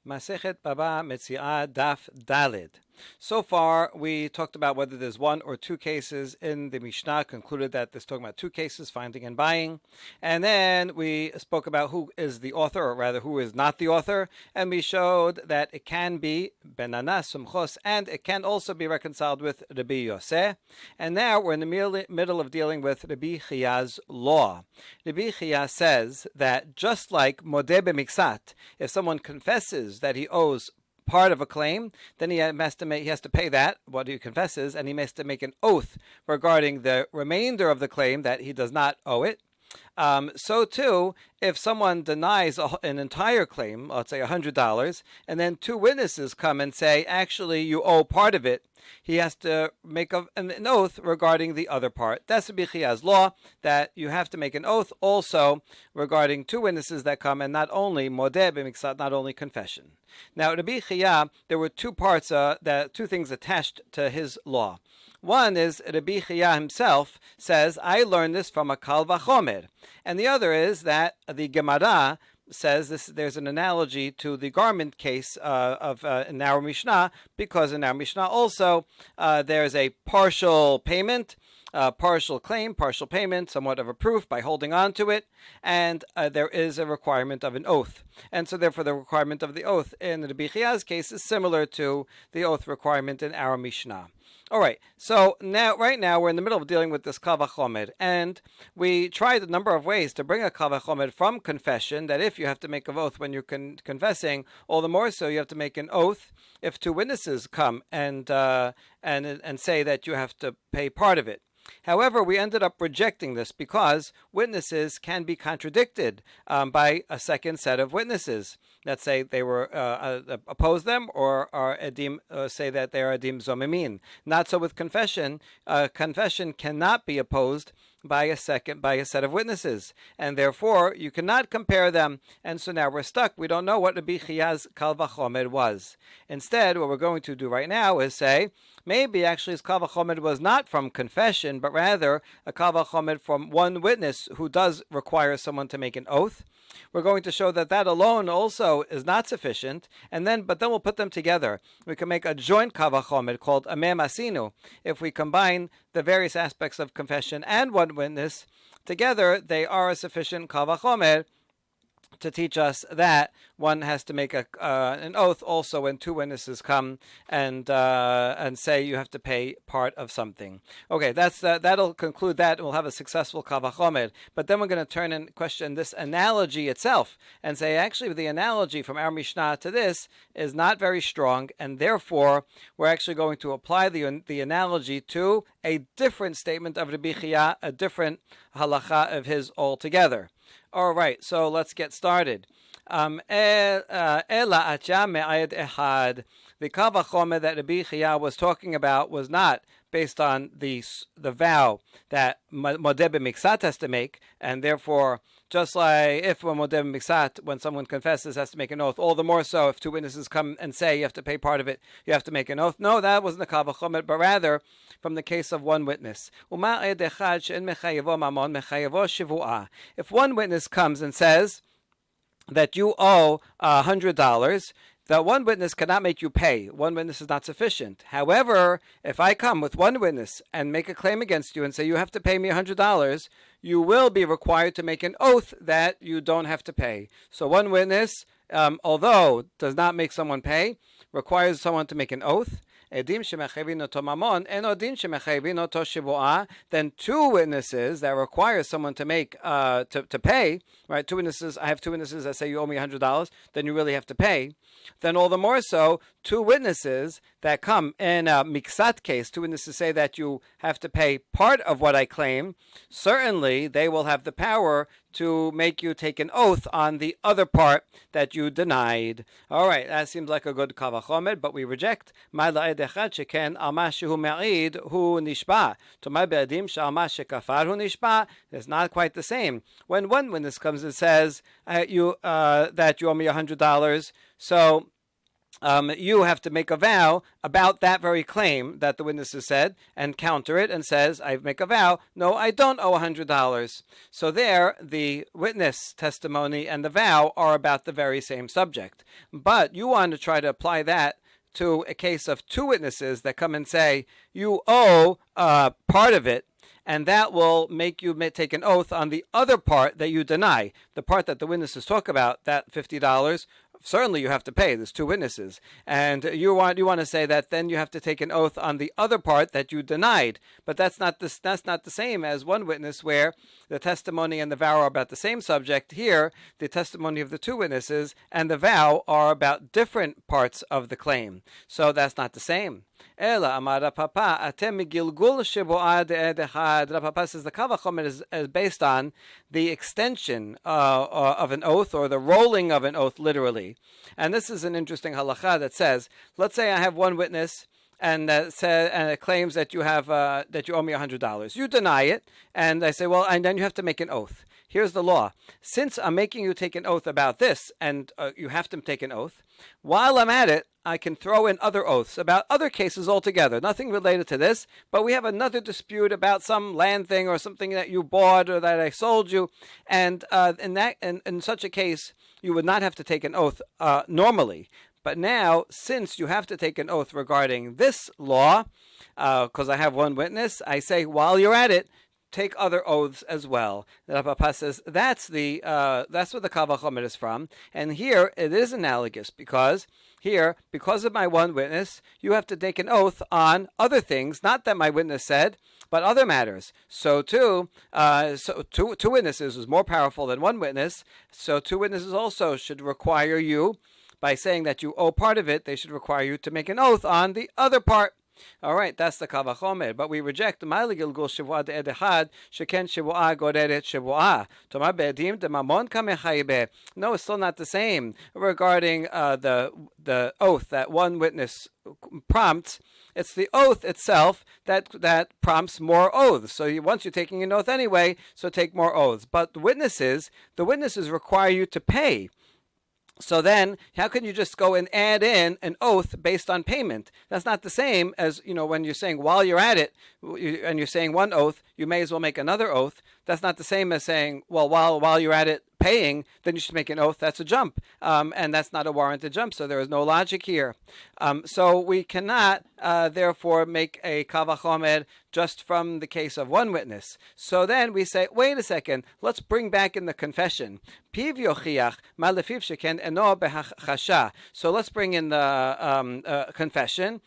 Masechet Baba Metzia Daf Dalid. So far, we talked about whether there's one or two cases in the Mishnah, concluded that there's talking about two cases, finding and buying. And then we spoke about who is the author, or rather who is not the author, and we showed that it can be Benana Sumchos, and it can also be reconciled with Rabbi Yoseh. And now we're in the middle of dealing with Rabbi Chiya's law. Rabbi Chiya says that just like Modeh B'Miksat, if someone confesses that he owes part of a claim, then he has to pay that, what he confesses, and he has to make an oath regarding the remainder of the claim that he does not owe it. So too, if someone denies an entire claim, let's say $100, and then two witnesses come and say, actually, you owe part of it, he has to make an oath regarding the other part. That's Rabbi Chiya's law, that you have to make an oath also regarding two witnesses that come, and not only modeh b'miksat, not only confession. Now, Rabbi Chiya, there were two parts, two things attached to his law. One is Rabbi Chiya himself says, I learned this from a Kal Vachomer. And the other is that the Gemara says this. There's an analogy to the garment case in our Mishnah, because in our Mishnah also there's a partial payment, partial claim, partial payment, somewhat of a proof by holding on to it, and there is a requirement of an oath. And so therefore the requirement of the oath in the Rabbi Chiya's case is similar to the oath requirement in our Mishnah. All right, so right now we're in the middle of dealing with this Kal Vachomer, and we tried a number of ways to bring a Kal Vachomer from confession, that if you have to make an oath when you're confessing, all the more so you have to make an oath if two witnesses come and say that you have to pay part of it. However, we ended up rejecting this because witnesses can be contradicted by a second set of witnesses. Let's say they were oppose them, or are edim, say that they are edim zomimin. Not so with confession. Confession cannot be opposed by a set of witnesses, and therefore you cannot compare them. And so now we're stuck. We don't know what Rabbi Chiya's Kal Vachomer was. Instead, what we're going to do right now is say, maybe actually his Kal Vachomer was not from confession, but rather a Kal Vachomer from one witness who does require someone to make an oath. We're going to show that that alone also is not sufficient, but then we'll put them together. We can make a joint Kal Vachomer called Amem Asinu. If we combine the various aspects of confession and one witness together, they are a sufficient Kal Vachomer to teach us that one has to make an oath also when two witnesses come and say you have to pay part of something. Okay, that'll conclude that, and we'll have a successful Kal Vachomer. But then we're going to turn and question this analogy itself and say, actually, the analogy from our Mishnah to this is not very strong, and therefore we're actually going to apply the analogy to a different statement of Rabbi Chiya, a different halacha of his altogether. All right, so let's get started. The Kal Vachomer that Rabbi Chiya was talking about was not based on the vow that Modeh B'Miksat has to make, and therefore, just like if Modeh B'Miksat, when someone confesses, has to make an oath, all the more so if two witnesses come and say you have to pay part of it, you have to make an oath. No, that wasn't the Kal Vachomer, but rather from the case of one witness. If one witness comes and says that you owe $100, that one witness cannot make you pay. One witness is not sufficient. However, if I come with one witness and make a claim against you and say you have to pay me $100, you will be required to make an oath that you don't have to pay. So one witness, although does not make someone pay, requires someone to make an oath. Then two witnesses that require someone to make to pay, right? Two witnesses. I have two witnesses that say you owe me $100. Then you really have to pay. Then all the more so, two witnesses that come in a miksat case. Two witnesses say that you have to pay part of what I claim. Certainly, they will have the power to make you take an oath on the other part that you denied. All right, that seems like a good Kal Vachomer, but we reject. It's not quite the same. When one witness comes and says that you owe me $100, so you have to make a vow about that very claim that the witness has said and counter it and says, I make a vow, no, I don't owe $100. So there, the witness testimony and the vow are about the very same subject. But you want to try to apply that to a case of two witnesses that come and say, you owe part of it, and that will make you take an oath on the other part that you deny. The part that the witnesses talk about, that $50, certainly you have to pay. There's two witnesses, and you want to say that then you have to take an oath on the other part that you denied. But that's not the same as one witness where the testimony and the vow are about the same subject. Here, the testimony of the two witnesses and the vow are about different parts of the claim. So that's not the same. Ela amar Papa atem migilgul sheboah de'ed echad. Papa says the Kal Vachomer is based on the extension of an oath, or the rolling of an oath, literally. And this is an interesting halacha that says, let's say I have one witness and it claims that you have that you owe me $100. You deny it, and I say, well, and then you have to make an oath. Here's the law: since I'm making you take an oath about this, and you have to take an oath, while I'm at it, I can throw in other oaths about other cases altogether, nothing related to this, but we have another dispute about some land thing or something that you bought or that I sold you, and in such a case, you would not have to take an oath normally. But now, since you have to take an oath regarding this law, because I have one witness, I say, while you're at it, take other oaths as well. The Papa says that's where the Kal Vachomer is from, and here it is analogous because here, because of my one witness, you have to take an oath on other things, not that my witness said, but other matters. So too, two witnesses is more powerful than one witness. So two witnesses also should require you, by saying that you owe part of it, they should require you to make an oath on the other part. All right, that's the Kal Vachomer. But we reject the Gilgul Shavua de Edechad, Sheken Shavua Goreret Shavua. Tomar Be'edim de Mamon Kamechaybe. No, it's still not the same regarding the oath that one witness prompts. It's the oath itself that prompts more oaths. So once you're taking an oath anyway, so take more oaths. But the witnesses require you to pay. So then, how can you just go and add in an oath based on payment? That's not the same as, when you're saying while you're at it, and you're saying one oath, you may as well make another oath. That's not the same as saying, well, while you're at it paying, then you should make an oath. That's a jump, and that's not a warranted jump. So there is no logic here. So we cannot, therefore, make a Kal Vachomer just from the case of one witness. So then we say, wait a second, let's bring back in the confession. Piv yochiach ma lefiv sheken eno behachasha. So let's bring in the confession.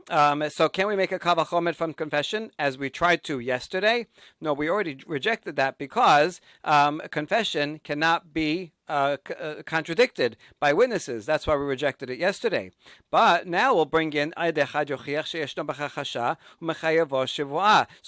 So can we make a Kal Vachomer from confession as we tried to yesterday? No, we already rejected that because confession cannot be contradicted by witnesses. That's why we rejected it yesterday. But now we'll bring in so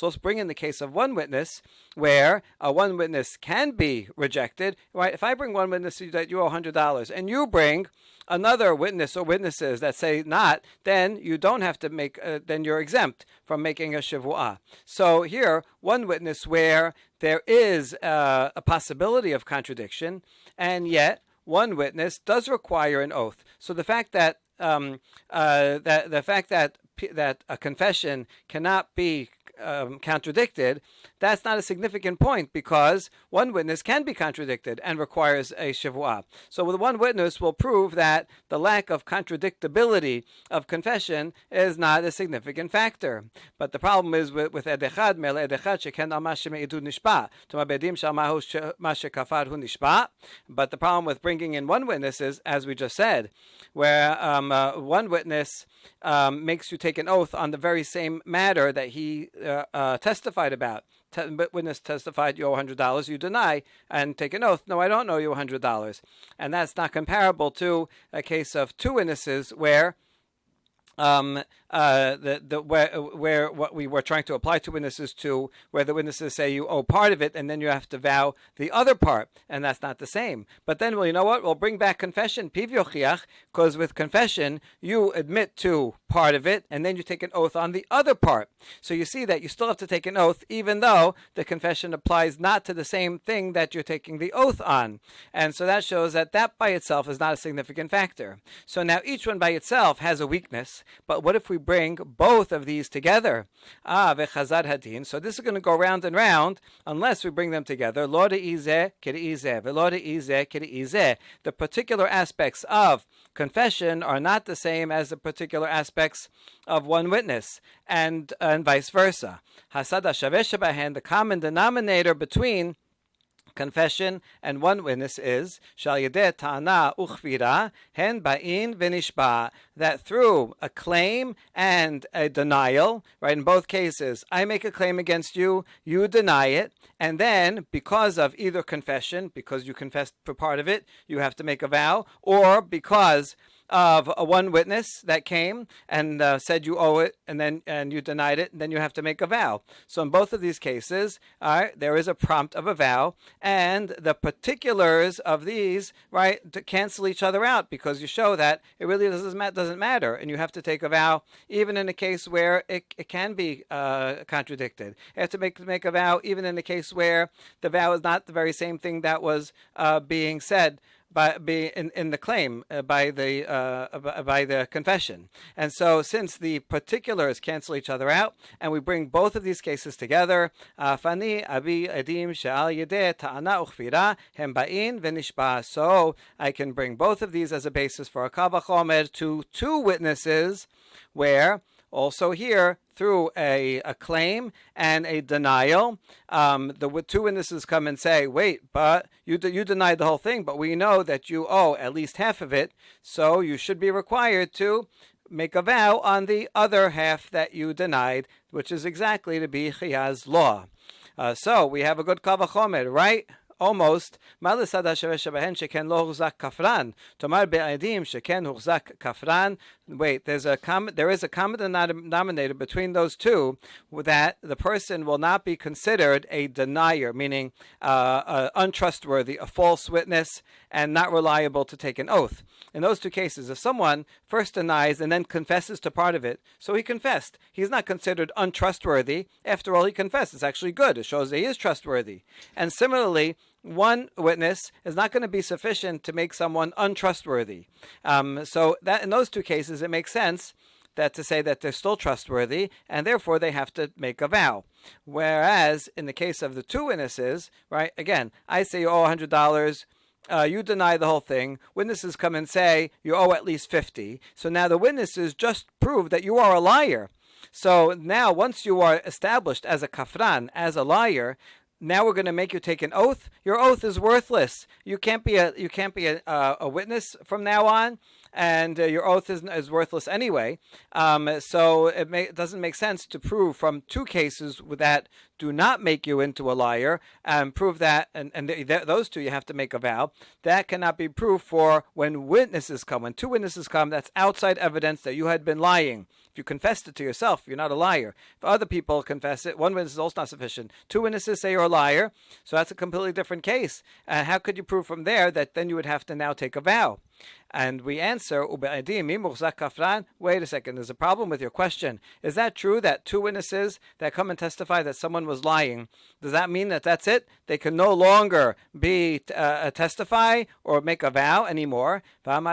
let's bring in the case of one witness where one witness can be rejected. Right? If I bring one witness that you owe $100 and you bring another witness or witnesses that say not, then you don't have to make, then you're exempt from making a Shavua. So here, one witness where there is a possibility of contradiction, and yet one witness does require an oath. So the fact that that a confession cannot be contradicted, that's not a significant point because one witness can be contradicted and requires a shavua. So with one witness will prove that the lack of contradictability of confession is not a significant factor. But the problem is with edechad, mele edechad sheken al ma shemeidu nishpa. Tuma bedim shal ma shekafar hu nishpa. But the problem with bringing in one witness is, as we just said, where one witness makes you take an oath on the very same matter that he testified about. Witness testified you owe $100, you deny and take an oath. No, I don't owe you $100, and that's not comparable to a case of two witnesses where where what we were trying to apply to witnesses to, where the witnesses say you owe part of it, and then you have to vow the other part, and that's not the same. But then, well, you know what? We'll bring back confession, piv yochiach, because with confession you admit to part of it, and then you take an oath on the other part. So you see that you still have to take an oath, even though the confession applies not to the same thing that you're taking the oath on. And so that shows that by itself is not a significant factor. So now each one by itself has a weakness, but what if we bring both of these together? Vechazad hadin. So this is going to go round and round unless we bring them together. Lo de'izeh k'de'izeh, velo de'izeh k'de'izeh. The particular aspects of confession are not the same as the particular aspects of one witness, and vice versa. Hasad hashaveh shebahen, the common denominator between confession and one witness is shal yedeh ta'ana uchvira hen ba'in v'nishba, that through a claim and a denial, right, in both cases, I make a claim against you, you deny it, and then because of either confession, because you confessed for part of it, you have to make a vow, or because of a one witness that came and said you owe it, and you denied it, and then you have to make a vow. So in both of these cases, there is a prompt of a vow, and the particulars of these, right, to cancel each other out, because you show that it really doesn't matter, and you have to take a vow even in a case where it can be contradicted. You have to make a vow even in a case where the vow is not the very same thing that was being said in the claim by the confession. And so since the particulars cancel each other out, and we bring both of these cases together, fani abi edim she'al yedeh ta'ana uchvira hem ba'in v'nishba, so I can bring both of these as a basis for a kal vachomer to two witnesses, where also here, through a claim and a denial, the two witnesses come and say, wait, but you denied the whole thing, but we know that you owe at least half of it, so you should be required to make a vow on the other half that you denied, which is exactly to be chiyah's law. So we have a good kal vachomer, right? Almost. Malisad hashaveh shebahen sheken lo huchzak kafran. Tomar be'adim sheken huchzak kafran. Wait, there is a common denominator between those two, that the person will not be considered a denier, meaning untrustworthy, a false witness, and not reliable to take an oath. In those two cases, if someone first denies and then confesses to part of it, so he confessed, he's not considered untrustworthy. After all, he confessed. It's actually good. It shows that he is trustworthy. And similarly, one witness is not going to be sufficient to make someone untrustworthy. So that in those two cases, it makes sense that to say that they're still trustworthy, and therefore they have to make a vow. Whereas in the case of the two witnesses, right, again, I say you owe $100, you deny the whole thing, witnesses come and say you owe at least 50. So now the witnesses just prove that you are a liar. So now once you are established as a kafran, as a liar, now we're going to make you take an oath. Your oath is worthless. You can't be a witness from now on, and your oath is worthless anyway. So it doesn't make sense to prove from two cases that do not make you into a liar, and prove that, and those two you have to make a vow. That cannot be proved for when witnesses come. When two witnesses come, that's outside evidence that you had been lying. If you confessed it to yourself, you're not a liar. If other people confess it, one witness is also not sufficient. Two witnesses say you're a liar, so that's a completely different case. And how could you prove from there that then you would have to now take a vow? And we answer, wait a second, there's a problem with your question. Is that true that two witnesses that come and testify that someone was lying, does that mean that that's it? They can no longer testify or make a vow anymore? In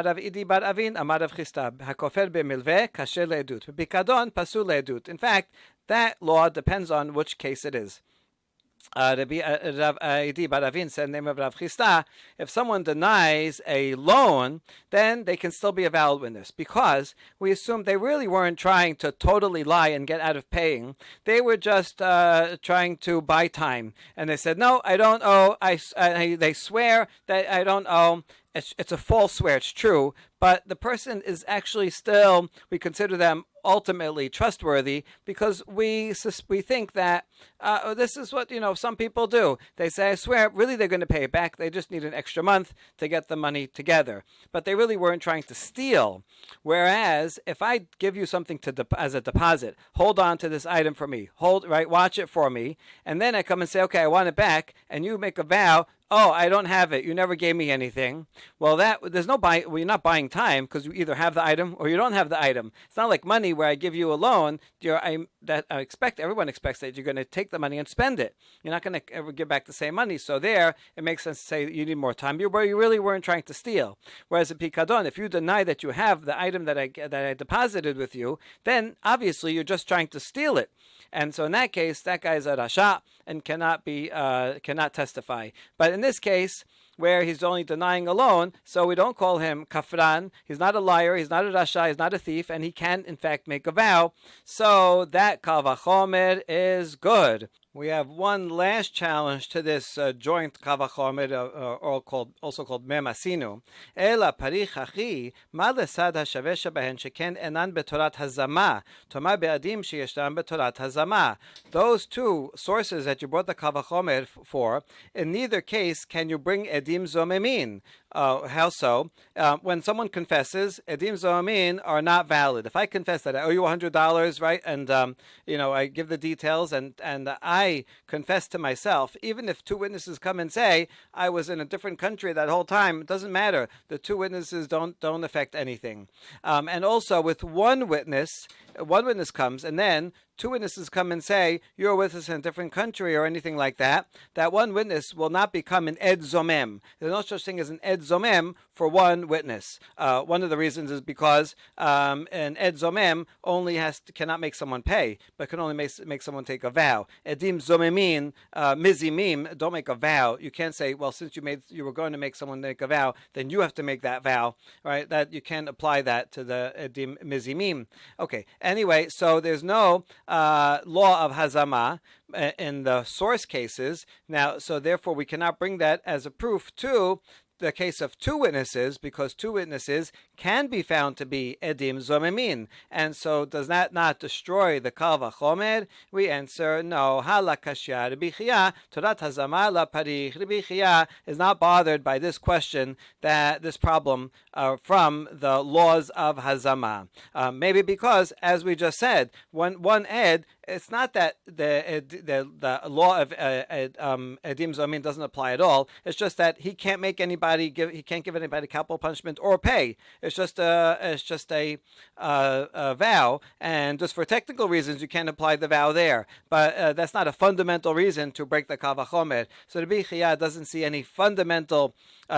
fact, that law depends on which case it is. Rabbi Baravin said in the name of Rav Chisda, if someone denies a loan, then they can still be a valid witness, because we assume they really weren't trying to totally lie and get out of paying. They were just trying to buy time, and they said, no, I don't owe. They swear that I don't owe. it's a false swear. It's true, but the person is actually still, we consider them ultimately trustworthy because we think that this is what some people do. They say, I swear, really they're going to pay it back. They just need an extra month to get the money together, but they really weren't trying to steal. Whereas if I give you something as a deposit, hold on to this item for me, watch it for me, and then I come and say, okay, I want it back, and you make a vow. Oh, I don't have it. You never gave me anything. Well, there's no buy. Well, you're not buying time because you either have the item or you don't have the item. It's not like money where I give you a loan. Everyone expects that you're going to take the money and spend it. You're not going to ever give back the same money. So there, it makes sense to say that you need more time. You really weren't trying to steal. Whereas a pikadon, if you deny that you have the item that I deposited with you, then obviously you're just trying to steal it. And so in that case, that guy is a rasha and cannot testify. But in this case, where he's only denying a loan, so we don't call him kafran. He's not a liar. He's not a rasha. He's not a thief, and he can in fact make a vow. So that kal vachomer is good. We have one last challenge to this joint kal vachomer, also called memasinu. Ela parich achi ma lesad hashaveh shebehen sheken enan betorat hazama toma be'adim sheyeshtam betorat hazama. Those two sources that you brought the kal vachomer for, in neither case can you bring edim zomemin. How so? When someone confesses, edim zomemin are not valid. If I confess that I owe you $100, right, and I give the details, and I confess to myself, even if two witnesses come and say I was in a different country that whole time, it doesn't matter. The two witnesses don't affect anything. And also with one witness comes, and then two witnesses come and say you're with us in a different country or anything like that, that one witness will not become an ed zomem. There's no such thing as an ed zomem for one witness. One of the reasons is because an ed zomem cannot make someone pay, but can only make someone take a vow. Edim zomemin, mizimim, don't make a vow. You can't say, well, since you were going to make someone make a vow, then you have to make that vow, right? That you can't apply that to the edim mizimim. Okay. Anyway, so there's no law of hazama in the source cases. Now, so therefore we cannot bring that as a proof to the case of two witnesses, because two witnesses can be found to be edim zomemin. And so does that not destroy the kal vachomer? We answer, no. Hala kashya Rabbi Chia, Torat hazama la parich. Rabbi Chia is not bothered by this question, this problem from the laws of hazama. Maybe because, as we just said, one ed, it's not that the law of edim zomemin doesn't apply at all. It's just that he can't make he can't give anybody capital punishment or pay. It's just a vow, and just for technical reasons you can't apply the vow there. But that's not a fundamental reason to break the kal vachomer. So Rabbi Chia doesn't see any fundamental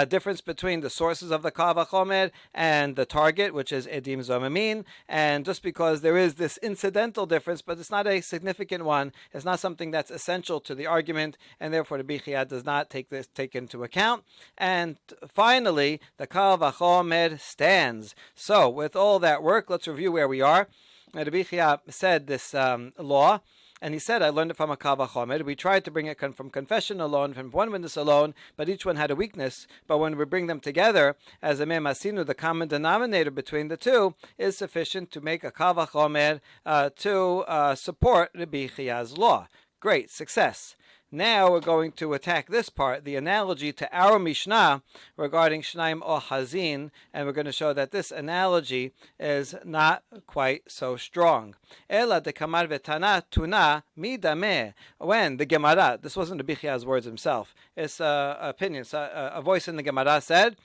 difference between the sources of the kal vachomer and the target, which is edim zomemin. And just because there is this incidental difference, but it's not a significant one, it's not something that's essential to the argument, and therefore Rabbi Chia does not take into account. And finally, the kal vachomer stands. So with all that work, let's review where we are. Rabbi Chia said this law, and he said, I learned it from a kal vachomer. We tried to bring it from confession alone, from one witness alone, but each one had a weakness. But when we bring them together, as a memasinu, the common denominator between the two is sufficient to make a kal vachomer to support Rabbi Chia's law. Great, success. Now we're going to attack this part, the analogy to our Mishnah regarding Shnaim or Hazin, and we're going to show that this analogy is not quite so strong. Ela de kamar vetana tuna midameh. When the Gemara, this wasn't Rabbi Chia's words himself, it's opinion. So, a voice in the Gemara said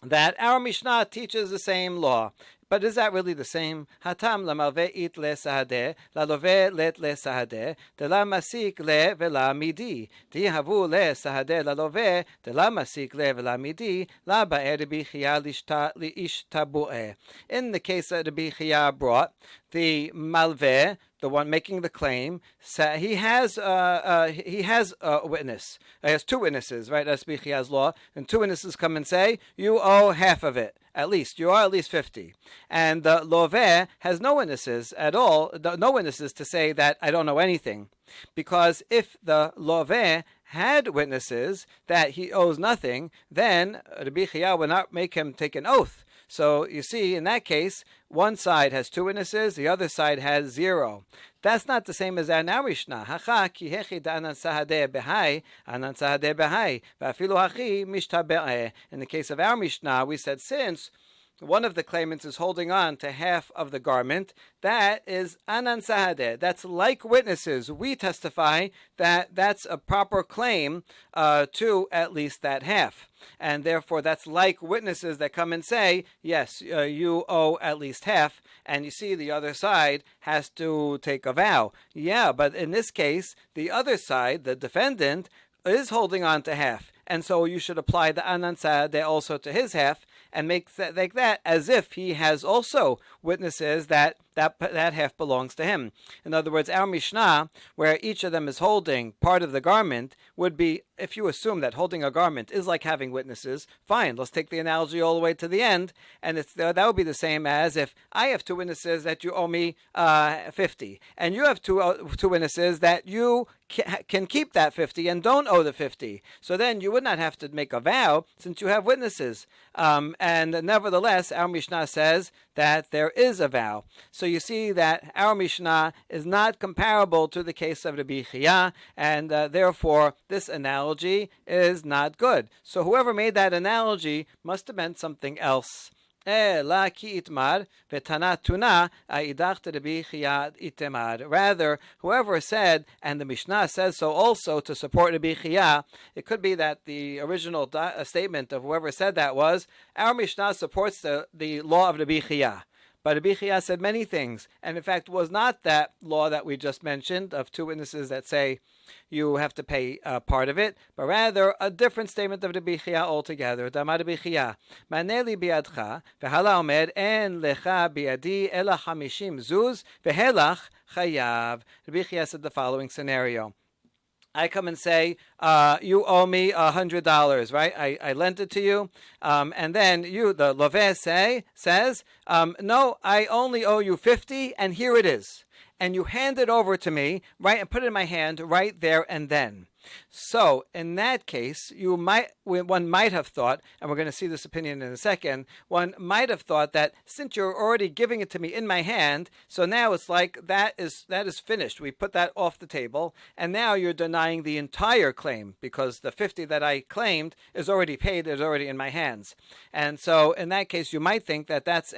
that our Mishnah teaches the same law. But is that really the same? Hatam lamalve it le sahadeh, la love let le sahadeh, de la masik le vela midi. Di havu le sahadeh la love, de la masik le vela midi, la ba'er Rabbi Chia li ish tabu'eh. In the case that Rabbi Chia brought, the malveh, the one making the claim, he has a witness. He has two witnesses, right? That's Rabbi Chia's law. And two witnesses come and say, you owe half of it. at least. You are at least 50. And the loveh has no witnesses at all, no witnesses to say that I don't know anything. Because if the loveh had witnesses that he owes nothing, then Rabbi Chia would not make him take an oath. So you see, in that case, one side has 2 witnesses, the other side has 0. That's not the same as our Mishnah. Hacha ki hechi da'anan sahadeh behai, anan sahadeh behai, va'afilu hachi mishtabe'eh. In the case of our Mishnah, we said since one of the claimants is holding on to half of the garment, that is anan sahadeh. That's like witnesses. We testify that that's a proper claim to at least that half. And therefore, that's like witnesses that come and say, yes, you owe at least half. And you see, the other side has to take a vow. Yeah, but in this case, the other side, the defendant, is holding on to half. And so you should apply the anan sahadeh also to his half and make that as if he has also witnesses that half belongs to him. In other words, our Mishnah, where each of them is holding part of the garment, would be, if you assume that holding a garment is like having witnesses, fine, let's take the analogy all the way to the end, and that would be the same as if I have 2 witnesses that you owe me 50, and you have two witnesses that you can keep that 50 and don't owe the 50. So then you would not have to make a vow since you have witnesses. And nevertheless, our Mishnah says that there is a vow. So you see that our Mishnah is not comparable to the case of Rabbi Chia, and therefore this analogy is not good. So whoever made that analogy must have meant something else. Rather, whoever said, and the Mishnah says so also to support Rabbi Chia, it could be that the original statement of whoever said that was, our Mishnah supports the law of Rabbi Chia. But Rabbi Chia said many things, and in fact was not that law that we just mentioned of 2 witnesses that say you have to pay part of it, but rather a different statement of Rabbi Chia altogether. Damar Rabbi Chia, maneli biadcha, v'hala omer en lecha biadi ela 50 zuz, v'helach chayav. Rabbi Chia said the following scenario. I come and say, you owe me $100, right? I lent it to you. And then you, the loveh says, no, I only owe you 50 and here it is. And you hand it over to me, right, and put it in my hand right there and then. So in that case, one might have thought, and we're going to see this opinion in a second, one might have thought that since you're already giving it to me in my hand, so now it's like that is finished. We put that off the table, and now you're denying the entire claim because the 50 that I claimed is already paid, is already in my hands. And so in that case, you might think that that's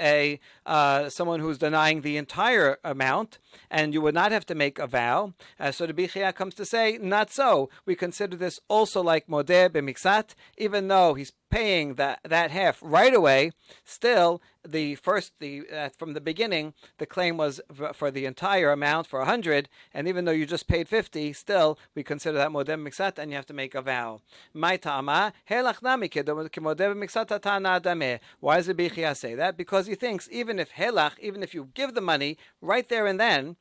someone who's denying the entire amount, and you would not have to make a vow. So the Rabbi Chia comes to say, not so. We consider this also like modeh b'miksat, even though he's paying that half right away. Still, from the beginning, the claim was for the entire amount for 100, and even though you just paid 50, still we consider that modeh b'miksat, and you have to make a vow. My ta'ama helach nami modeh b'miksat atana adameh. Why does Rabbi Chia say that? Because he thinks even if you give the money right there and then,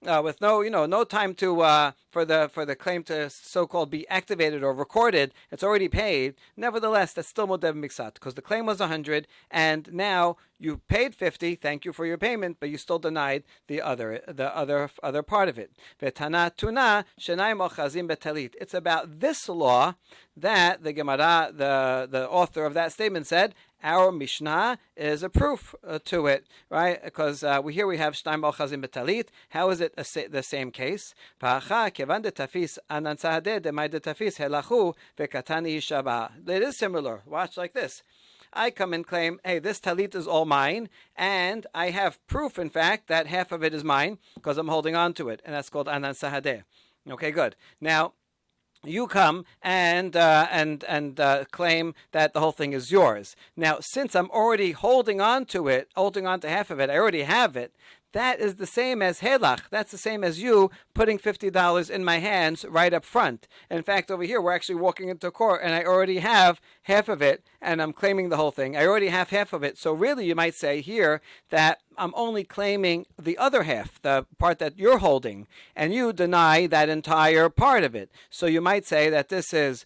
with no time to for the claim to so-called be activated or recorded, it's already paid. Nevertheless, that's still modeh b'miksat because the claim was 100, and now you paid 50. Thank you for your payment, but you still denied the other part of it. V'tana tuna shenayim ochazim betalit. It's about this law that the Gemara, the author of that statement, said our Mishnah is a proof to it, right? Because we have shnayim ochazim betalit. How is it the same case? It is similar. Watch like this. I come and claim, hey, this talit is all mine, and I have proof, in fact, that half of it is mine because I'm holding on to it, and that's called anan sahadeh. Okay, good. Now, you come and claim that the whole thing is yours. Now, since I'm already holding on to half of it, I already have it. That is the same as helach. That's the same as you putting $50 in my hands right up front. In fact, over here, we're actually walking into court, and I already have half of it, and I'm claiming the whole thing. I already have half of it. So really, you might say here that I'm only claiming the other half, the part that you're holding, and you deny that entire part of it. So you might say that this is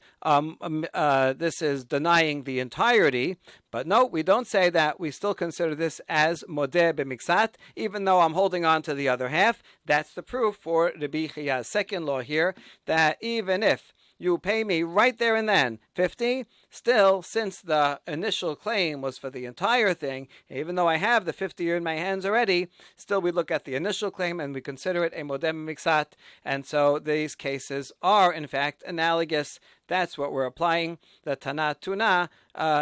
denying the entirety. But no, we don't say that. We still consider this as modeh b'miksat, even though I'm holding on to the other half. That's the proof for Rabbi Chiya's second law here, that even if you pay me right there and then 50, still, since the initial claim was for the entire thing, even though I have the 50 in my hands already, still we look at the initial claim and we consider it a modeh b'miksat. And so these cases are, in fact, analogous. That's what we're applying. The Tana Tuna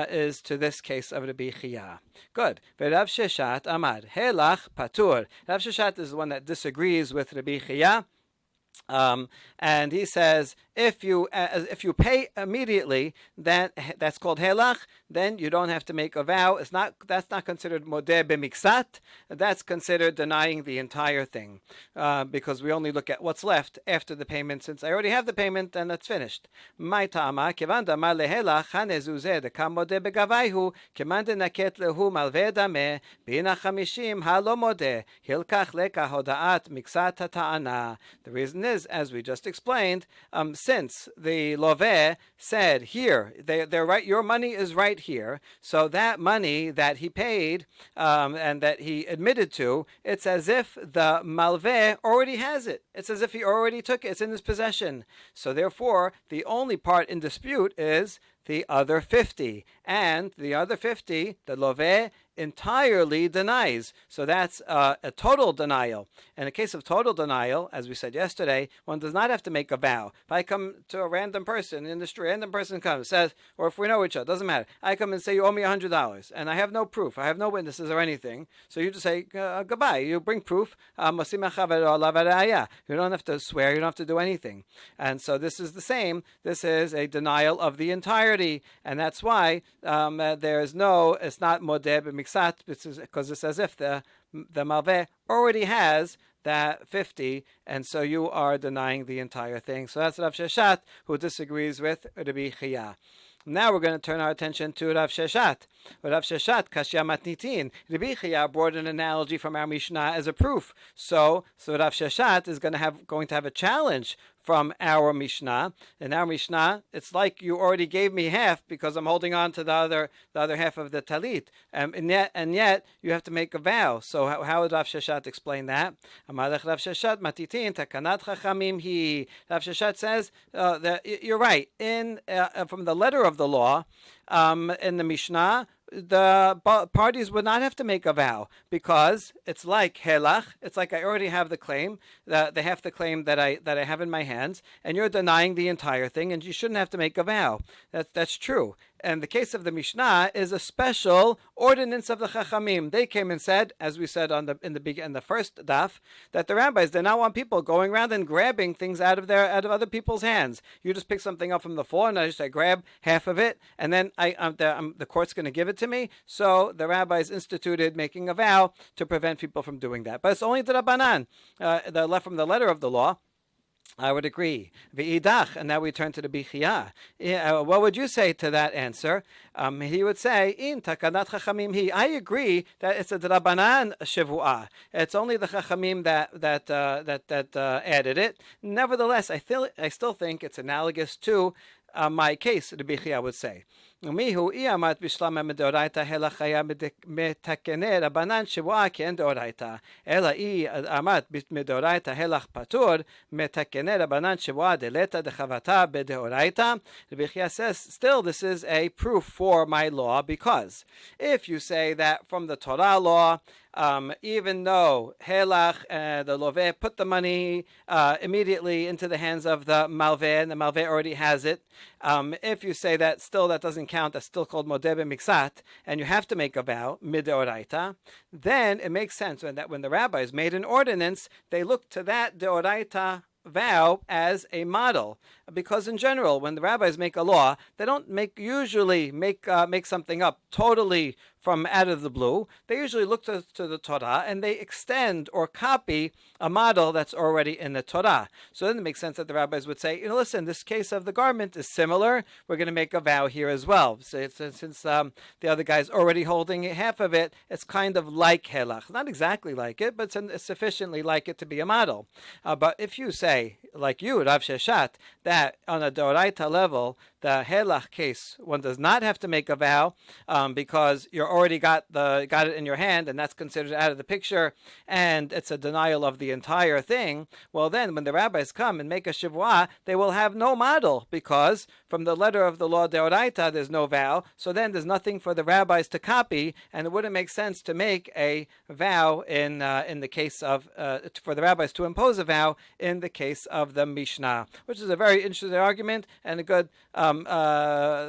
is to this case of Rabbi Chiya. Good. Rav Sheshat Amad Helach Patur. Rav Sheshat is the one that disagrees with Rabbi Chiya. And he says, if you pay immediately, that's called helach. Then you don't have to make a vow. That's not considered modeh b'miksat. That's considered denying the entire thing, because we only look at what's left after the payment. Since I already have the payment, and that's finished. My tama kevanda ma lehelach hanezuzeh dekam modeh begavayhu kemanda naket lehu malveh dameh bina chamishim halo modeh hilkach leka hodaat miksat hata'ana. The reason is, as we just explained, since the loveh said here, they're right, your money is right here, so that money that he paid and that he admitted to, it's as if the malveh already has it. It's as if he already took it. It's in his possession. So therefore, the only part in dispute is the other 50. And the other 50, the loveh entirely denies. So that's a total denial. In a case of total denial, as we said yesterday, one does not have to make a vow. If I come to a random person in the street, random person comes, says, or if we know each other, doesn't matter. I come and say, you owe me $100, and I have no proof. I have no witnesses or anything. So you just say, goodbye. You bring proof. You don't have to swear. You don't have to do anything. And so this is the same. This is a denial of the entirety. And that's why it's not modeh b'miksat, because it's as if the malveh already has that 50, and so you are denying the entire thing. So that's Rav Sheshat, who disagrees with Rabbi Chiya. Now we're going to turn our attention to Rav Sheshat. Rav Sheshat, Kashya Matnitin. Rabbi Chiya brought an analogy from our Mishnah as a proof. So Rav Sheshat is going to have a challenge from our Mishnah. In our Mishnah, it's like you already gave me half because I'm holding on to the other half of the talit, and yet you have to make a vow. So how would Rav Sheshat explain that? Amalech Rav Sheshat matitin takanat chachamim hi. Rav Sheshat says that you're right. From the letter of the law, in the Mishnah, the parties would not have to make a vow, because it's like helach. It's like I already have the claim, the half the claim that I have in my hands, and you're denying the entire thing, and you shouldn't have to make a vow. That's true. And the case of the Mishnah is a special ordinance of the Chachamim. They came and said, as we said in the first daf, that the rabbis did not want people going around and grabbing things out of other people's hands. You just pick something up from the floor, and I grab half of it, and then the court's going to give it to me. So the rabbis instituted making a vow to prevent people from doing that. But it's only the Rabbanan, from the letter of the law. I would agree. V'idach, and now we turn to the Bichia. What would you say to that answer? He would say, in takanat chachamim hi. I agree that it's a drabanan shevuah. It's only the chachamim that added it. Nevertheless, I still think it's analogous to my case, the Bichia would say. ומיהו אי אמת בשלמה מדאורייתא הלך היה מתקנה רבנן שבועה כאין דאורייתא אלא אי אמת מדאורייתא הלך פטור מתקנה רבנן שבועה דלתא דחבתא בדאורייתא. Rabbi Chiya says, still this is a proof for my law, because if you say that from the Torah law, even though Helach, the Loveh, put the money immediately into the hands of the Malveh, and the Malveh already has it, if you say that still that doesn't count, that's still called Modeh b'miksat, and you have to make a vow, mideoraita, then it makes sense when the rabbis made an ordinance, they looked to that deoraita vow as a model, because in general, when the rabbis make a law, they don't usually make something up totally from out of the blue. They usually look to the Torah and they extend or copy a model that's already in the Torah. So then it makes sense that the rabbis would say, listen, this case of the garment is similar. We're going to make a vow here as well. So since the other guy's already holding half of it, it's kind of like helach. Not exactly like it, but it's sufficiently like it to be a model. But if you say, like you, Rav Sheshat, that on a Doraita level, the helach case, one does not have to make a vow because you already got it in your hand, and that's considered out of the picture, and it's a denial of the entire thing. Well, then when the rabbis come and make a shivua, they will have no model because from the letter of the law deoraita, there's no vow. So then there's nothing for the rabbis to copy, and it wouldn't make sense to make a vow in the case of for the rabbis to impose a vow in the case of the Mishnah, which is a very interesting argument and a good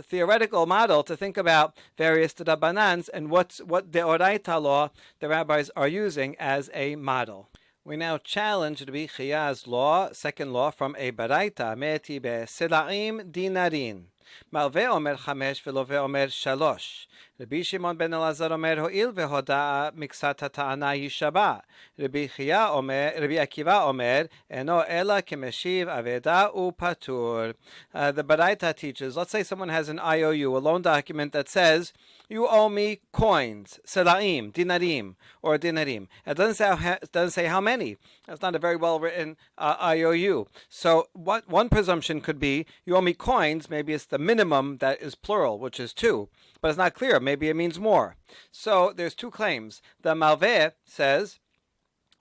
theoretical model to think about various Rabbanans and what deoraita law the rabbis are using as a model. We now challenge Rabbi Chiya's law, second law from a baraita, meti be'silaim dinarin. Malve omer chamesh velove omer shalosh. Rabbi Shimon ben Elazar omer ho'il vehoda miksat ha'ta'ana yishaba. Rabbi Akiva omer eno ela kemeshiv aveda upatur. The baraita teaches, let's say someone has an IOU, a loan document that says, you owe me coins, selaim, dinarim, or dinarim. It doesn't say how many. That's not a very well-written IOU. So one presumption could be, you owe me coins, maybe it's the minimum that is plural, which is 2. But it's not clear. Maybe it means more. So there's 2 claims. The malveh says,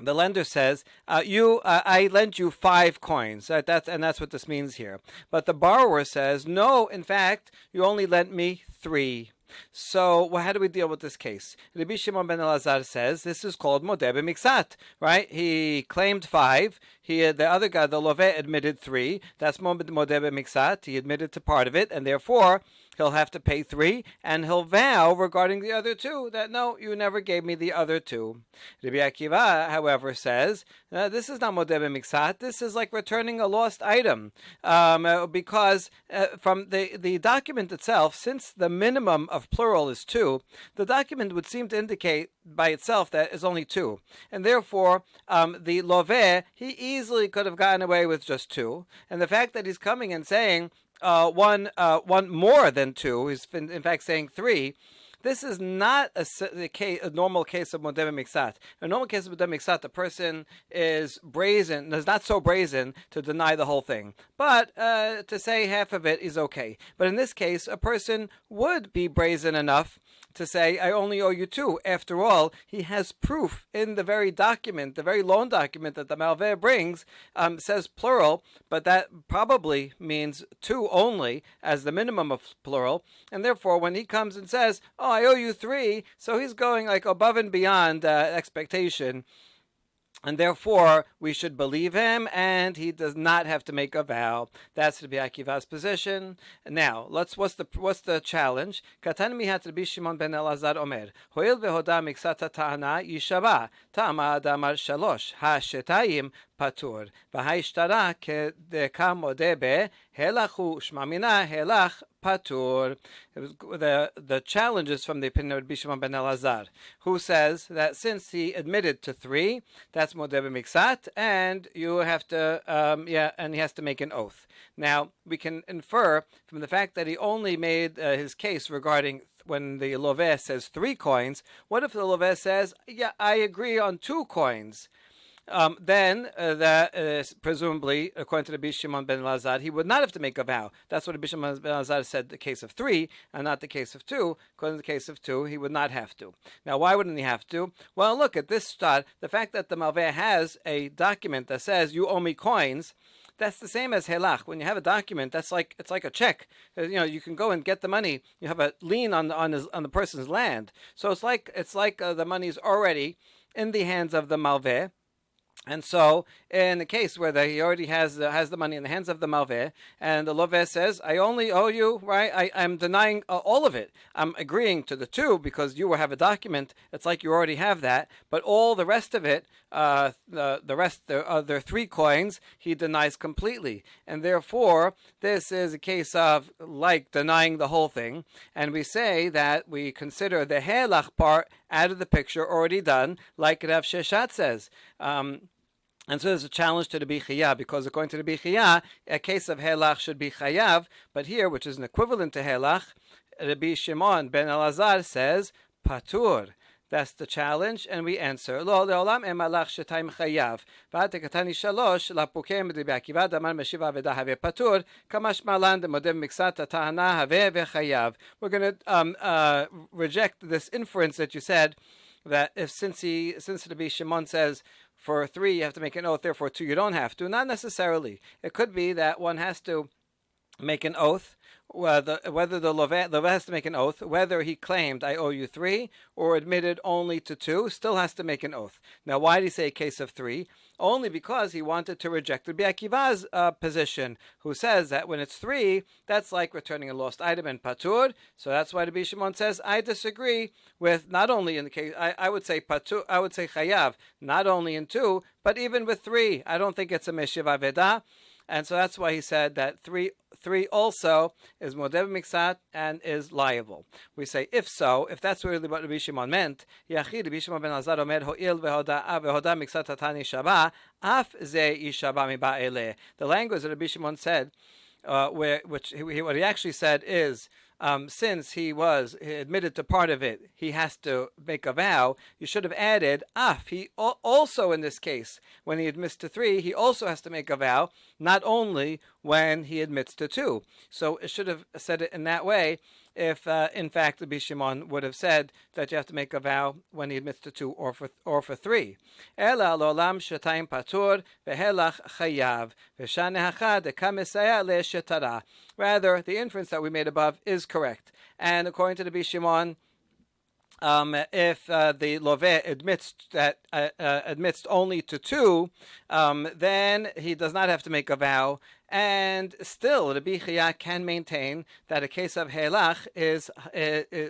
the lender says, I lent you 5 coins. That's what this means here. But the borrower says, no, in fact, you only lent me 3. So how do we deal with this case? Rabbi Shimon ben Elazar says this is called modeh b'miksat, right? He claimed 5. The other guy, the loveh, admitted 3. That's modeh b'miksat. He admitted to part of it, and therefore he'll have to pay 3, and he'll vow regarding the other 2 that no, you never gave me the other 2. Rabbi Akiva, however, says this is not modeh b'miksat. This is like returning a lost item, because from the document itself, since the minimum of plural is 2, the document would seem to indicate by itself that is only 2, and therefore the loveh, he easily could have gotten away with just 2, and the fact that he's coming and saying one more than 2, he's in fact saying 3. This is not a normal case of modeh b'miksat. In a normal case of modeh b'miksat, the person is not so brazen to deny the whole thing. But to say half of it is okay. But in this case, a person would be brazen enough to say, I only owe you 2. After all, he has proof in the very document, the very loan document that the malveh brings, says plural, but that probably means 2 only as the minimum of plural. And therefore, when he comes and says, oh, I owe you 3, so he's going like above and beyond expectation. And therefore, we should believe him, and he does not have to make a vow. That's Rabbi Akiva's position. Now, what's the challenge? Katan mihat Rabbi Shimon ben Elazar omer, hoil vehoda miksata ta'ana yishaba, ta'ama damar shalosh, ha-shetayim patur, v'haishtara kedeka modeh helachu shmamina helach patur. The challenge is from the opinion of Rabbi Shimon ben Elazar, who says that since he admitted to 3, that's modeh b'miksat, and you have to, and he has to make an oath. Now, we can infer from the fact that he only made his case regarding when the loveh says 3 coins. What if the loveh says, yeah, I agree on 2 coins? Then presumably, according to Rabbi Shimon ben Elazar, he would not have to make a vow. That's what Rabbi Shimon ben Elazar said the case of 3, and not the case of 2. According to the case of 2, he would not have to. Now, why wouldn't he have to? Well, look at this stat. The fact that the malveh has a document that says, you owe me coins, that's the same as helach. When you have a document, it's like a check. You can go and get the money. You have a lien on the person's land. So it's like the money is already in the hands of the malveh. And so, in the case where he already has the money in the hands of the malveh, and the loveh says, "I only owe you, right? I'm denying all of it. I'm agreeing to the two because you will have a document. It's like you already have that, but all the rest of it, the other three coins, he denies completely, and therefore this is a case of like denying the whole thing. And we say that we consider the helach part out of the picture already done, like Rav Sheshat says." And so there's a challenge to the Bichiyah, because according to the Bichiyah, a case of Helach should be Chayav, but here, which is an equivalent to Helach, Rabbi Shimon ben Elazar says, Patur. That's the challenge, and we answer, Lo leolam emalach shetayim chayav. V'ad tekatani shalosh lapukem d'Rabbi Akiva damar meshiva v'da have patur kamash malan demodev miksat tahana have v'chayav. We're going to reject this inference that you said that since Rabbi Shimon says for 3 you have to make an oath, therefore 2 you don't have to. Not necessarily. It could be that one has to make an oath, whether the loveh has to make an oath, whether he claimed I owe you 3 or admitted only to 2, still has to make an oath. Now, why did he say a case of 3? Only because he wanted to reject Rabbi Akiva's position, who says that when it's 3, that's like returning a lost item in patur. So that's why Rabbi Shimon says, I disagree with not only in the case, I would say patur, I would say chayav, not only in 2, but even with 3. I don't think it's a meshiv aveda. And so that's why he said that 3 also is modev miksat and is liable. We say, if so, if that's really what Rabbi Shimon meant, Yachid Rabbi Shimon ben Azar omer ho'il vehoda miksat hatani shaba, af ze yishaba miba eleh. The language that Rabbi Shimon said, what he actually said is, since he admitted to part of it, he has to make a vow. You should have added af. He also, in this case, when he admits to 3, he also has to make a vow, not only when he admits to 2. So it should have said it in that way. If in fact Rabbi Shimon would have said that you have to make a vow when he admits to 2 or for 3. Ela lolam shetayim patur vehelach chayav v'shanehacha dekamesaya le'shetara. Rather, the inference that we made above is correct. And according to Rabbi Shimon, if the loveh admits only to 2, then he does not have to make a vow. And still, the Bichiyah can maintain that a case of helach is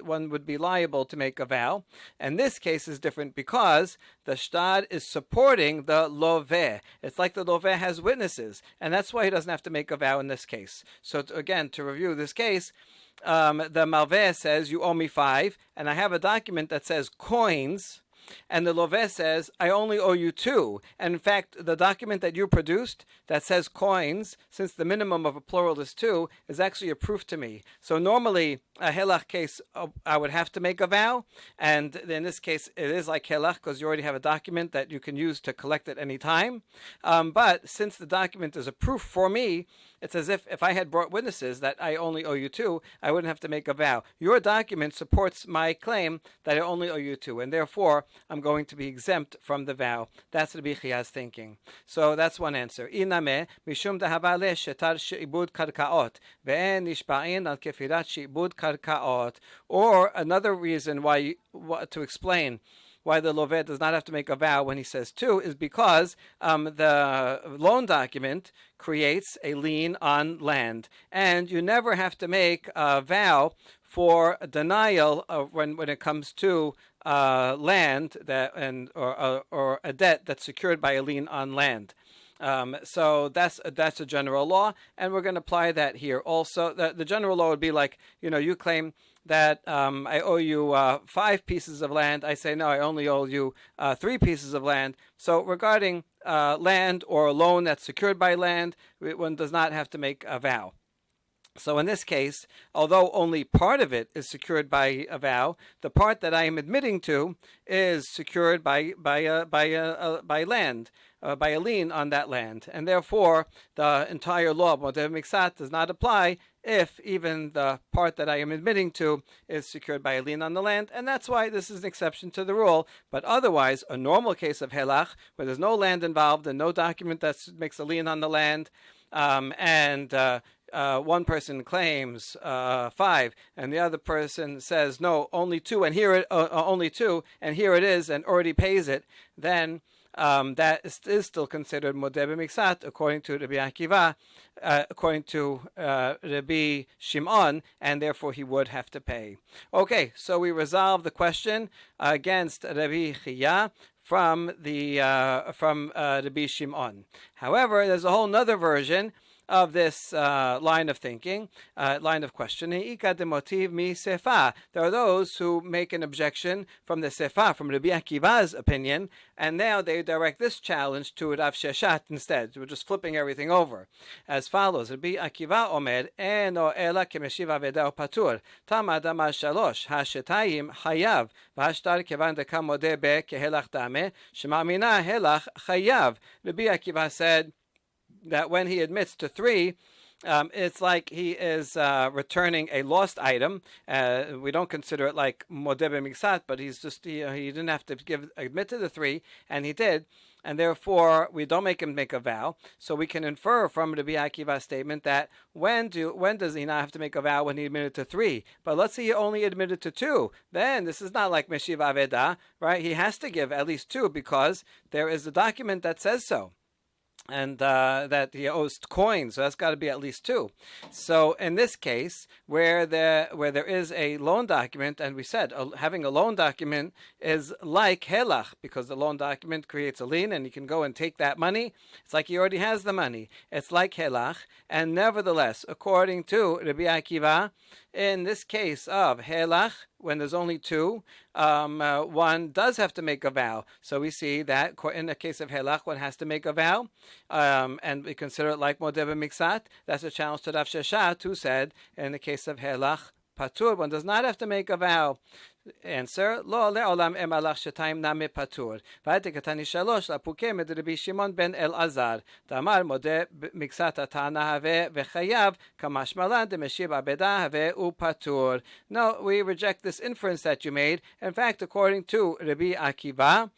one would be liable to make a vow. And this case is different because the shtad is supporting the loveh. It's like the loveh has witnesses, and that's why he doesn't have to make a vow in this case. So again, to review this case, the malveh says, you owe me 5, and I have a document that says coins, and the loveh says, I only owe you 2. And in fact, the document that you produced that says coins, since the minimum of a plural is 2, is actually a proof to me. So normally, a helach case, I would have to make a vow. And in this case, it is like helach because you already have a document that you can use to collect at any time. But since the document is a proof for me, it's as if I had brought witnesses that I only owe you 2, I wouldn't have to make a vow. Your document supports my claim that I only owe you 2, and therefore I'm going to be exempt from the vow. That's the Bichiyah's thinking. So that's one answer. Iname mishum dahava le shetar she'ibud karkaot ve'en nishba'in al kefirat she'ibud karkaot. Or another reason why to explain why the loveh does not have to make a vow when he says 2 is because the loan document creates a lien on land, and you never have to make a vow for a denial when it comes to land or a debt that's secured by a lien on land. So that's a general law, and we're going to apply that here also. The general law would be like, you claim that I owe you 5 pieces of land. I say, no, I only owe you 3 pieces of land. So regarding land or a loan that's secured by land, one does not have to make a vow. So in this case, although only part of it is secured by a vow, the part that I am admitting to is secured by land, by a lien on that land, and therefore the entire law of Modev Miksat does not apply if even the part that I am admitting to is secured by a lien on the land, and that's why this is an exception to the rule. But otherwise, a normal case of helach, where there's no land involved and no document that makes a lien on the land, and one person claims 5, and the other person says no, only 2, and only 2, and here it is, and already pays it, then that is still considered modeh b'miksat according to Rabbi Akiva, according to Rabbi Shimon, and therefore he would have to pay. Okay, so we resolve the question against Rabbi Chiya from Rabbi Shimon. However, there's a whole nother version of this line of thinking, line of questioning. There are those who make an objection from the Sefa, from Rabbi Akiva's opinion, and now they direct this challenge to Rav Sheshat instead. We're just flipping everything over. As follows: Rabbi Akiva omer, eno ela kemeshiv aveda patur. Tamad amar shalosh, hashetayim hayav, v'hashtar kevan dekam modeh be kehelach dame, shema'amina helach chayav. Rabbi Akiva said that when he admits to 3, it's like he is returning a lost item. We don't consider it like modeh b'miksat, but he didn't have to admit to the 3, and he did, and therefore we don't make him make a vow. So we can infer from Rabbi Akiva's statement that when does he not have to make a vow? When he admitted to 3. But let's say he only admitted to 2. Then this is not like Meshiv Aveda, right? He has to give at least 2 because there is a document that says so. And that he owes coins, so that's got to be at least 2. So in this case, where there is a loan document, and we said having a loan document is like helach, because the loan document creates a lien, and he can go and take that money. It's like he already has the money. It's like helach, and nevertheless, according to Rabbi Akiva, in this case of helach, when there's only 2, one does have to make a vow. So we see that in the case of helach, one has to make a vow, and we consider it like modeh b'miksat. That's a challenge to Rav Sheshat, who said in the case of helach patur, one does not have to make a vow. Answer: Lo le'olam emalach shetayim name patur. V'atikatani shalosh lapuke med Rabbi Shimon ben Elazar. Tamar modeh miksat atana have v'chayav kamash malan demeshiv abeda have upatur. No, we reject this inference that you made. In fact, according to Rabbi Akiva,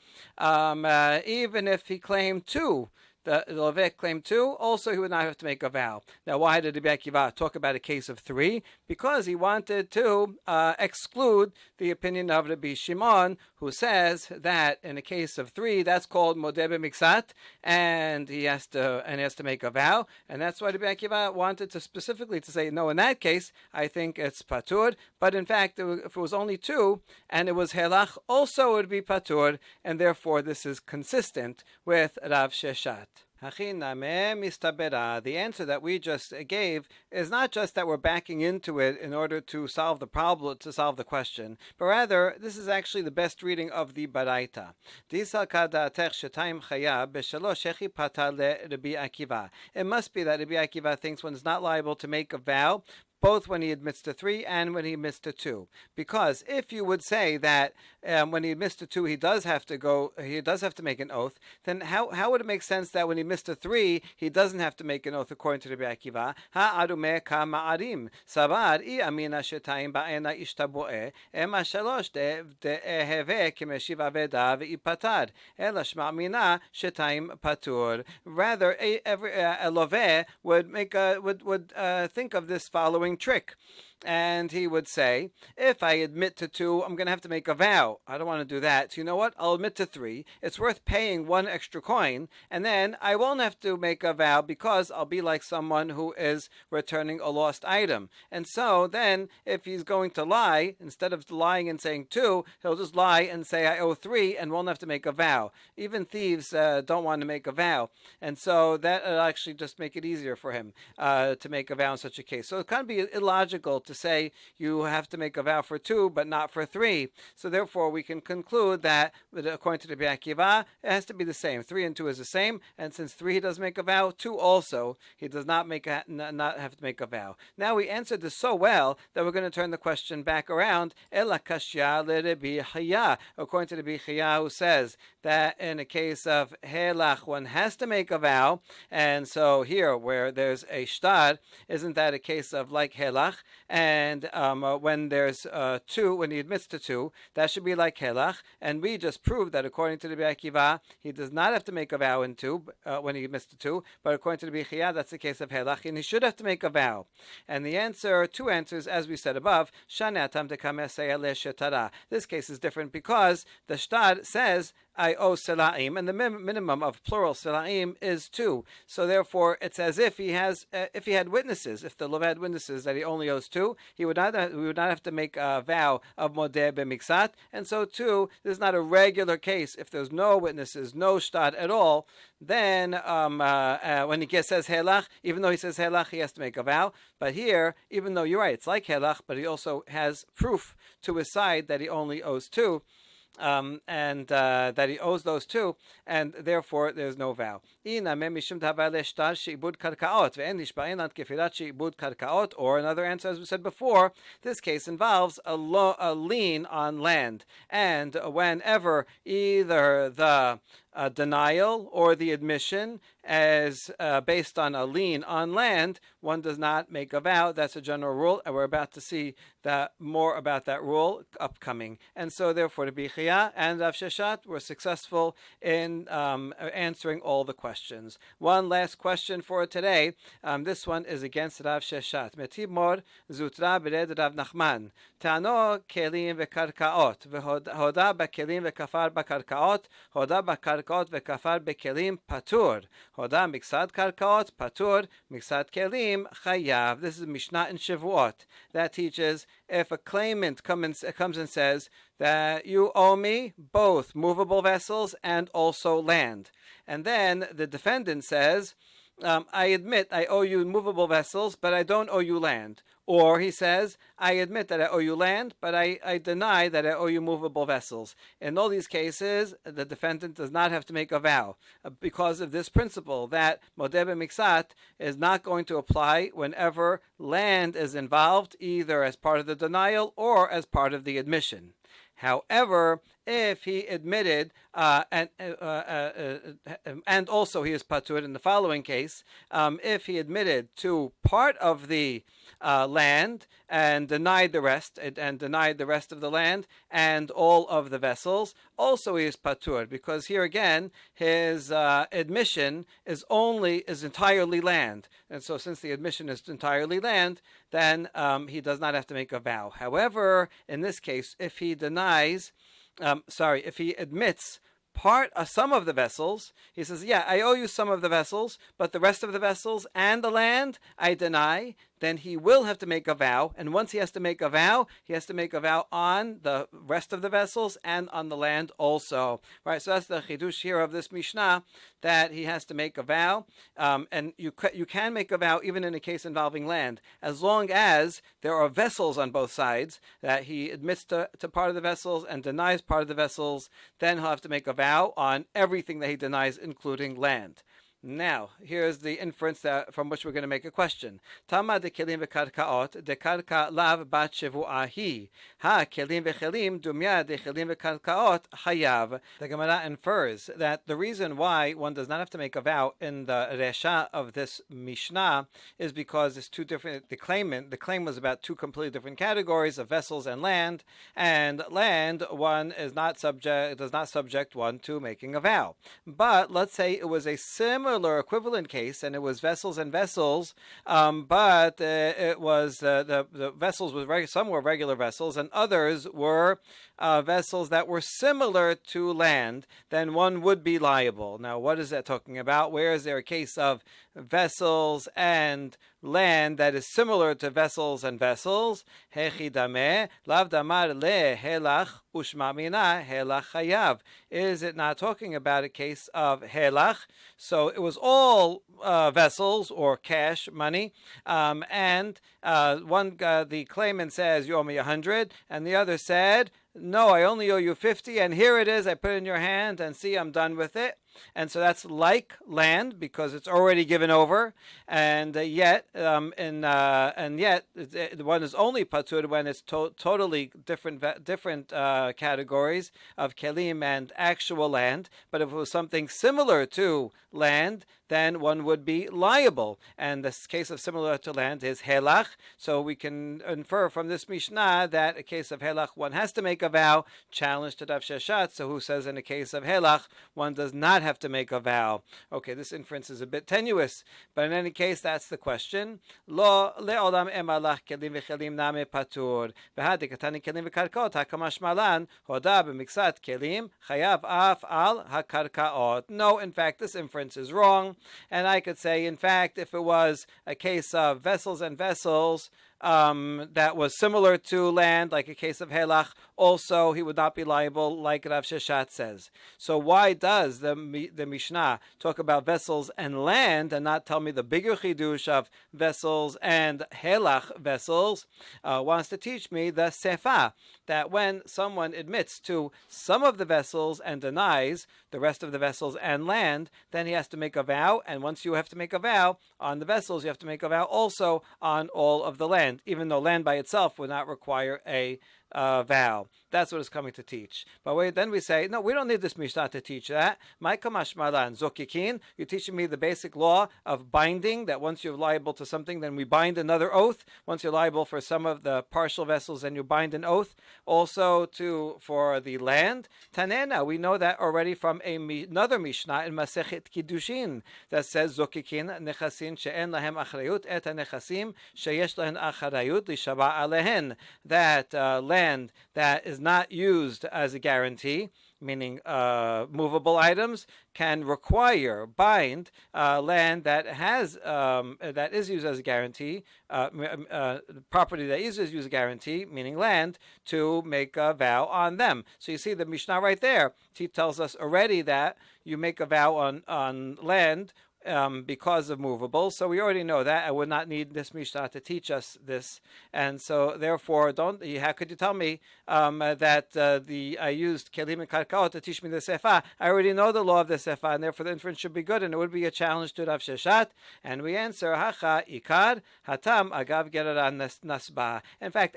even if he claimed 2, the Levek claimed 2, also he would not have to make a vow. Now, why did Rabbi Akiva talk about a case of 3? Because he wanted to exclude the opinion of Rabbi Shimon, who says that in a case of 3, that's called modeh b'miksat, and he has to make a vow, and that's why Rabbi Akiva wanted to specifically to say, no, in that case, I think it's patur, but in fact, if it was only 2, and it was helach, also it would be patur, and therefore this is consistent with Rav Sheshat. The answer that we just gave is not just that we're backing into it in order to solve the problem, to solve the question, but rather this is actually the best reading of the Baraita. It must be that Rabbi Akiva thinks one is not liable to make a vow both when he admits to 3 and when he admits to 2. Because if you would say that when he admits to 2 he does have to make an oath, then how would it make sense that when he admits to 3 he doesn't have to make an oath according to Rabbi Akiva? Ha'arume ka ma'arim sabar I amina shetayim ba'ena ishtaboe ema shalosh de'eheve kemeshiv aveda ve'ipatar ela shma'amina shetayim patur. Rather, a loveh would think of this following trick. And he would say, if I admit to 2, I'm going to have to make a vow. I don't want to do that. So you know what? I'll admit to 3. It's worth paying 1 extra coin. And then I won't have to make a vow because I'll be like someone who is returning a lost item. And so then if he's going to lie, instead of lying and saying 2, he'll just lie and say I owe 3 and won't have to make a vow. Even thieves don't want to make a vow. And so that will actually just make it easier for him to make a vow in such a case. So it can be illogical to say you have to make a vow for 2 but not for 3. So therefore we can conclude that according to the Rabbi Akiva it has to be the same. 3 and 2 is the same, and since 3 he does make a vow, 2 also he does not have to make a vow. Now we answered this so well that we're going to turn the question back around. Ela kashya leRabbi Chiya, according to Rabbi Chiya, who says that in a case of helach one has to make a vow, and so here where there's a shtar, isn't that a case of like helach? And when there's 2, when he admits to 2, that should be like helach. And we just proved that according to Rabbi Akiva, he does not have to make a vow in 2 when he admits to 2. But according to Rabbi Chiya, that's the case of helach, and he should have to make a vow. And the answer, 2 answers, as we said above. This case is different because the shtar says I owe selaim, and the minimum of plural selaim is 2. So therefore, it's as if he had witnesses. If the Lov had witnesses that he only owes 2, we would not have to make a vow of modeh b'miksat. And so too, this is not a regular case. If there's no witnesses, no shtat at all, then when he says helach, even though he says helach, he has to make a vow. But here, even though you're right, it's like helach, but he also has proof to his side that he only owes 2. And that he owes those 2, and therefore there's no vow. Or another answer, as we said before, this case involves a lien on land, and whenever either the denial or the admission as based on a lien on land, one does not make a vow. That's a general rule, and we're about to see more about that rule upcoming. And so therefore the Bichia and Rav Sheshat were successful in answering all the questions. One last question for today. This one is against Rav Sheshat. Metibmor zutra bered Rav Nachman. Tano kelim vekarkaot. Hoda bakelim vekafar bakarkaot. Hoda bakarkaot vekafar bekelim patur. Hoda miksad karkaot patur. Miksad kelim chayav. This is Mishnah in Shavuot that teaches if a claimant comes and says that you owe me both movable vessels and also land, and then the defendant says, I admit I owe you movable vessels, but I don't owe you land. Or he says, I admit that I owe you land, but I deny that I owe you movable vessels. In all these cases, the defendant does not have to make a vow because of this principle that modeh b'miksat is not going to apply whenever land is involved, either as part of the denial or as part of the admission. However, if he admitted, and also he is patur in the following case, if he admitted to part of the land and denied the rest, of the land and all of the vessels, also he is patur, because here again his admission is entirely land, and so since the admission is entirely land, then he does not have to make a vow. However, in this case, if he admits some of the vessels, he says, yeah, I owe you some of the vessels, but the rest of the vessels and the land I deny, then he will have to make a vow. And once he has to make a vow, he has to make a vow on the rest of the vessels and on the land also. Right, so that's the chidush here of this Mishnah, that he has to make a vow. And you can make a vow even in a case involving land, as long as there are vessels on both sides, that he admits to part of the vessels and denies part of the vessels, then he'll have to make a vow on everything that he denies, including land. Now, here's the inference from which we're going to make a question. Tama de kelim v'karkaot, de karka lav bat shevu'ahi. Ha kelim v'chelim dumya de kelim v'karkaot hayav. The Gemara infers that the reason why one does not have to make a vow in the resha of this Mishnah is because it's two different. The claim was about two completely different categories of vessels and land one does not subject one to making a vow. But let's say it was a similar equivalent case, and it was vessels and vessels, but it was the vessels some were regular vessels, and others were vessels that were similar to land. Then one would be liable. Now, what is that talking about? Where is there a case of vessels and land that is similar to vessels and vessels? Hechi dameh lav damar le helach ushma mina helach chayav. Is it not talking about a case of helach? So it was all vessels or cash money, and the claimant says you owe me 100, and the other said, no, I only owe you 50, and here it is, I put it in your hand, and see, I'm done with it. And so that's like land because it's already given over, and yet one is only patur when it's totally different categories of kelim and actual land. But if it was something similar to land, then one would be liable. And this case of similar to land is helach. So we can infer from this Mishnah that a case of helach one has to make a vow. Challenge to Rav Sheshat, so who says in a case of helach one does not not have to make a vow. Okay, this inference is a bit tenuous, but in any case, that's the question. Lo le'olam emalach kelim v'chelim name patur v'hadikatani kelim v'karkaot hakamash malan hoda b'miksat kelim chayav af al hakarkaot. No, in fact, this inference is wrong, and I could say, in fact, if it was a case of vessels and vessels, that was similar to land, like a case of helach, also he would not be liable, like Rav Sheshat says. So why does the Mishnah talk about vessels and land and not tell me the bigger chidush of vessels and helach vessels? Wants to teach me the sefa, that when someone admits to some of the vessels and denies the rest of the vessels and land, then he has to make a vow, and once you have to make a vow on the vessels, you have to make a vow also on all of the land, even though land by itself would not require a vow. That's what it's coming to teach. But then we say, no, we don't need this Mishnah to teach that. My kamash malan zokikin, you're teaching me the basic law of binding, that once you're liable to something, then we bind another oath. Once you're liable for some of the partial vessels, then you bind an oath. Also for the land. Tanena, we know that already from another Mishnah in Masechet Kiddushin that says zokikin nechasin she'en lahem achrayut et nechasim sheyesh lahen achrayut lishaba alehen. That land that is not used as a guarantee, meaning movable items, can bind land that is used as a guarantee, property that is used as a guarantee, meaning land, to make a vow on them. So you see the Mishnah right there. It tells us already that you make a vow on land because of movables. So we already know that. I would not need this Mishnah to teach us this. And so therefore, how could you tell me that I used Kelim and Karkaot to teach me the Sefa? I already know the law of the Sefa, and therefore the inference should be good, and it would be a challenge to Rav Sheshat. And we answer, Hacha Ikar Hatam Agav Gerara Nasba. In fact,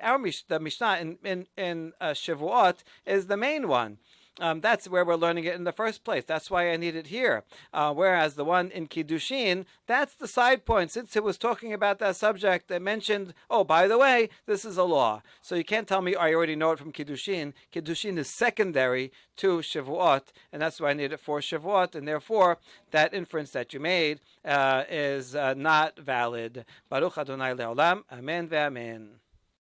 the Mishnah in Shavuot is the main one. That's where we're learning it in the first place. That's why I need it here. Whereas the one in Kiddushin, that's the side point. Since it was talking about that subject, it mentioned, oh, by the way, this is a law. So you can't tell me, I already know it from Kiddushin. Kiddushin is secondary to Shavuot, and that's why I need it for Shavuot, and therefore that inference that you made is not valid. Baruch Adonai Le'olam. Amen ve'amen.